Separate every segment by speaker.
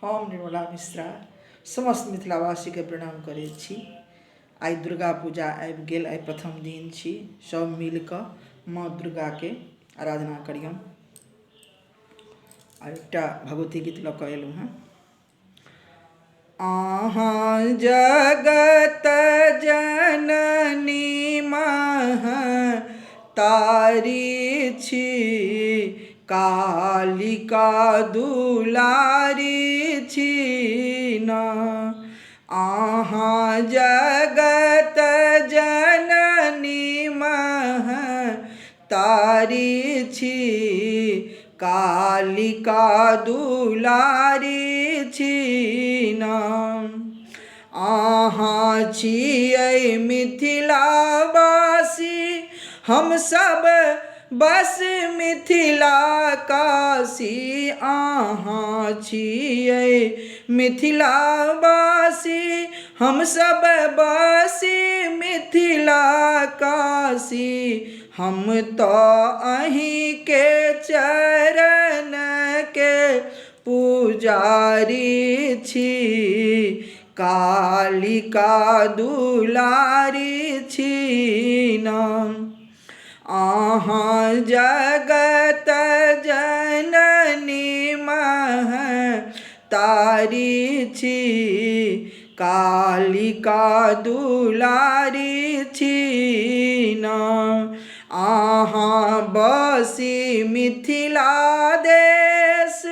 Speaker 1: हम निर्मला मिश्रा समस्त मिथिलावासी के प्रणाम करे छी। आई दुर्गा पूजा आबि गेल, आई प्रथम दिन छी। सब मिल कऽ माँ दुर्गा के आराधना करियन। आ एकटा भगवती गीत लऽ कऽ एलहुँ हैं। अहाँ जगत जननी महतारी छी, कालिका दुलारी छी न। अहाँ जगत जननी महतारी छी, कालिका दुलारी छी न। अहाँ छियै मिथिलावासी, हम सब बस मिथिला काशी। अहाँ छियै मिथिलावासी, हम सब बसी मिथिला काशी। हम तो अहीं के चरण के पुजारी छी, कालिका दुलारी छी न। अहाँ जगत जननी महतारी छी, कालिका दुलारी छी न। अहाँ बसी मिथिला देश,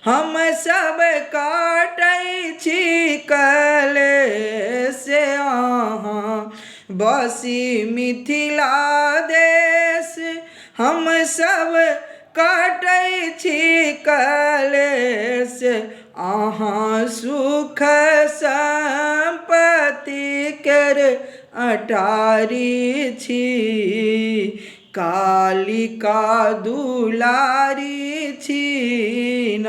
Speaker 1: हम सब काटै छी कलेश। अहाँ बसी मिथिला देश, हम सब काटै छी कलेश। अहाँ सुख संपत्ति केर अटारी छी, कालिका दुलारी छी न।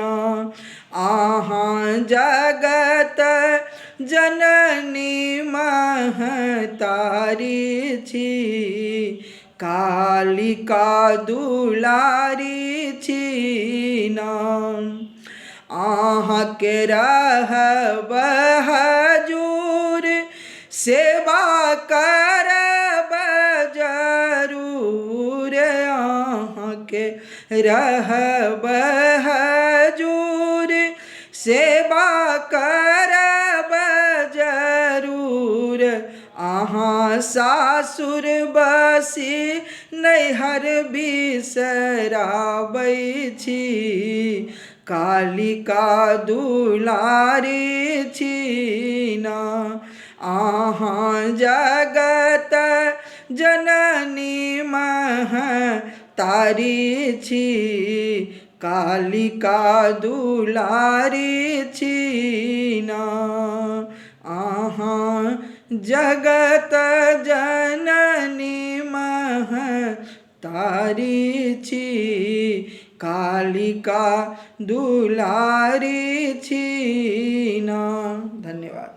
Speaker 1: अहाँ जगत जननी महतारी छी, कालिका दुलारी छी न। अहाँ के रहब हजूर, सेवा करब जरूर। अहाँ के रहब हजूर, सेवा करब जरूर। अहाँ सासुर बसी नैहर बिसराबै छी, कालिका दुलारी छी न। अहाँ जगत जननी महतारी छी, कालिका दुलारी छी न। अहाँ जगत जननी महतारी छी, कालिका दुलारी छी न। धन्यवाद।